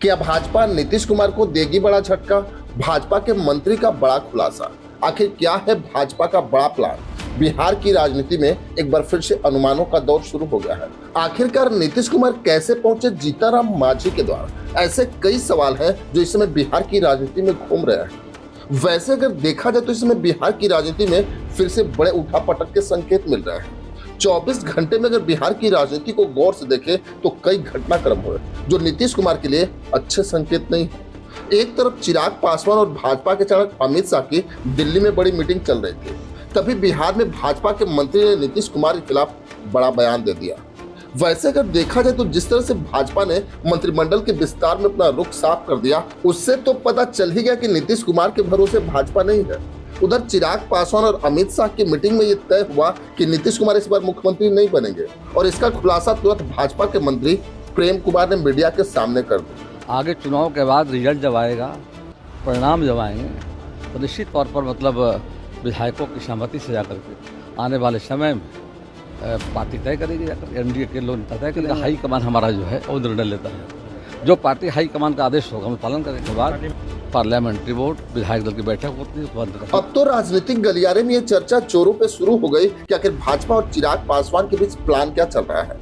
क्या भाजपा नीतीश कुमार को देगी बड़ा झटका? भाजपा के मंत्री का बड़ा खुलासा। आखिर क्या है भाजपा का बड़ा प्लान? बिहार की राजनीति में एक बार फिर से अनुमानों का दौर शुरू हो गया है। आखिरकार नीतीश कुमार कैसे पहुंचे जीतनराम मांझी के द्वार? ऐसे कई सवाल हैं जो इस समय बिहार की राजनीति में घूम रहे हैं। वैसे अगर देखा जाए तो इस समय बिहार की राजनीति में फिर से बड़े उठापटक के संकेत मिल रहे हैं। 24 घंटे में अगर बिहार की राजनीति को गौर से देखें तो कई घटनाक्रम हुए जो नीतीश कुमार के लिए अच्छे संकेत नहीं है। एक तरफ चिराग पासवान और भाजपा के चाणक्य अमित शाह की दिल्ली में बड़ी मीटिंग चल रही थी, तभी बिहार में भाजपा के मंत्री ने नीतीश कुमार के खिलाफ बड़ा बयान दे दिया। वैसे अगर देखा जाए तो जिस तरह से भाजपा ने मंत्रिमंडल के विस्तार में अपना रुख साफ कर दिया, उससे तो पता चल ही गया कि नीतीश कुमार के भरोसे भाजपा नहीं है। उधर चिराग पासवान और अमित शाह की मीटिंग में ये तय हुआ कि नीतीश कुमार इस बार मुख्यमंत्री नहीं बनेंगे और इसका खुलासा तुरंत भाजपा के मंत्री प्रेम कुमार ने मीडिया के सामने कर दिया। आगे चुनाव के बाद रिजल्ट जब आएगा, परिणाम जब आएंगे तो निश्चित तौर पर मतलब विधायकों की सहमति से जाकर के आने वाले समय में पार्टी तय करेगी, जाकर एनडीए के लोग तय करेगा। हाई कमान हमारा जो है वो निर्णय लेता है। जो पार्टी हाई कमान का आदेश होगा हम पालन करने के बाद पार्लियामेंट्री बोर्ड विधायक दल की बैठक होती है। अब तो राजनीतिक गलियारे में ये चर्चा जोरों पे शुरू हो गई कि आखिर भाजपा और चिराग पासवान के बीच प्लान क्या चल रहा है,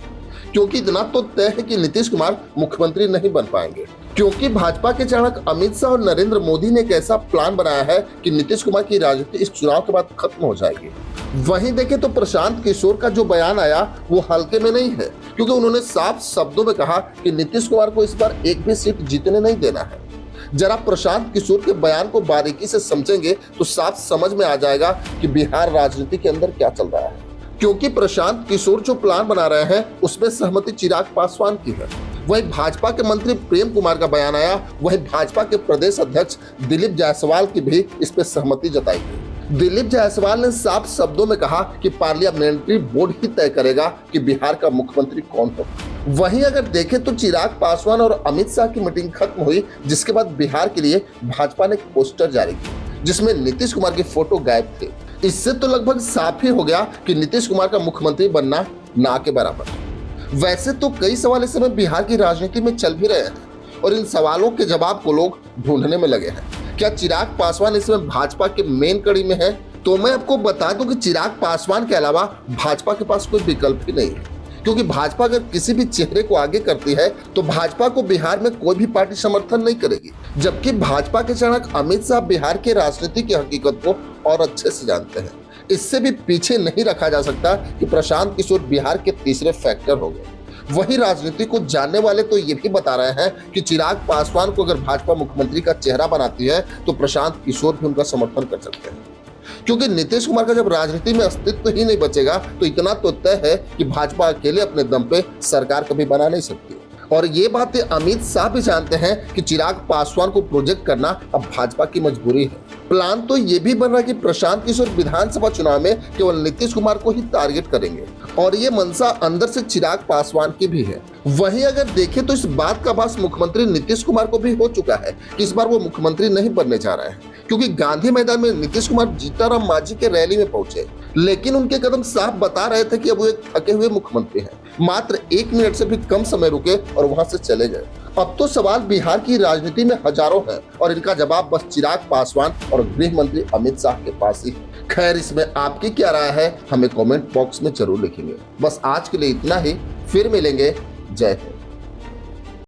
क्योंकि इतना तो तय है कि नीतीश कुमार मुख्यमंत्री नहीं बन पाएंगे, क्योंकि भाजपा के चाणक्य अमित शाह और नरेंद्र मोदी ने एक ऐसा प्लान बनाया है कि नीतीश कुमार की राजनीति इस चुनाव के बाद खत्म हो जाएगी। वहीं देखें तो प्रशांत किशोर का जो बयान आया वो हल्के में नहीं है, क्योंकि उन्होंने साफ शब्दों में कहा कि नीतीश कुमार को इस बार एक भी सीट जीतने नहीं देना है। जरा प्रशांत किशोर के बयान को बारीकी से समझेंगे तो साफ समझ में आ जाएगा कि बिहार राजनीति के अंदर क्या चल रहा है, क्योंकि प्रशांत किशोर जो प्लान बना रहे हैं उसमें सहमति चिराग पासवान की है। वहीं भाजपा के मंत्री प्रेम कुमार का बयान आया, वहीं भाजपा के प्रदेश अध्यक्ष दिलीप जायसवाल की भी इस पर सहमति जताई गई। दिलीप जायसवाल ने साफ शब्दों में कहा कि पार्लियामेंट्री बोर्ड ही तय करेगा कि बिहार का मुख्यमंत्री कौन हो। वहीं अगर देखें तो चिराग पासवान और अमित शाह की मीटिंग खत्म हुई, जिसके बाद बिहार के लिए भाजपा ने एक पोस्टर जारी किया जिसमें नीतीश कुमार की फोटो गायब थी। इससे तो लगभग साफ ही हो गया कि नीतीश कुमार का मुख्यमंत्री बनना ना के बराबर है। वैसे तो कई सवाल इस समय बिहार की राजनीति में चल भी रहे हैं और इन सवालों के जवाब को लोग ढूंढने में लगे हैं। क्या चिराग पासवान इसमें भाजपा के मेन कड़ी में है? तो मैं आपको बता दूं कि चिराग पासवान के अलावा भाजपा के पास कोई विकल्प ही नहीं है, क्योंकि भाजपा अगर किसी भी चेहरे को आगे करती है तो भाजपा को बिहार में कोई भी पार्टी समर्थन नहीं करेगी, जबकि भाजपा के चाणक्य अमित शाह बिहार के राजनीति की हकीकत को और अच्छे से जानते हैं। इससे भी पीछे नहीं रखा जा सकता कि प्रशांत किशोर बिहार के तीसरे फैक्टर हो गए। वही राजनीति को जानने वाले तो ये भी बता रहे हैं कि चिराग पासवान को अगर भाजपा मुख्यमंत्री का चेहरा बनाती है तो प्रशांत किशोर भी उनका समर्थन कर सकते हैं, क्योंकि नीतीश कुमार का जब राजनीति में अस्तित्व ही नहीं बचेगा तो इतना तो तय है कि भाजपा अकेले अपने दम पे सरकार कभी बना नहीं सकती। और ये बातें अमित शाह भी जानते हैं कि चिराग पासवान को प्रोजेक्ट करना अब भाजपा की मजबूरी है। प्लान तो ये भी बन रहा है कि प्रशांत किशोर विधानसभा चुनाव में केवल नीतीश कुमार को ही टारगेट करेंगे और ये मंशा अंदर से चिराग पासवान की भी है। वहीं अगर देखें तो इस बात का आभास मुख्यमंत्री नीतीश कुमार को भी हो चुका है कि इस बार वो मुख्यमंत्री नहीं बनने जा रहे हैं, क्योंकि गांधी मैदान में नीतीश कुमार जीतनराम मांझी के रैली में पहुंचे, लेकिन उनके कदम साफ बता रहे थे कि अब वो एक थके हुए मुख्यमंत्री हैं। मात्र 1 मिनट से भी कम समय रुके और वहां से चले गए। अब तो सवाल बिहार की राजनीति में हजारों हैं और इनका जवाब बस चिराग पासवान और गृह मंत्री अमित शाह के पास ही है। खैर, इसमें आपकी क्या राय है हमें कमेंट बॉक्स में जरूर लिखेंगे। बस आज के लिए इतना ही, फिर मिलेंगे। जय हिंद।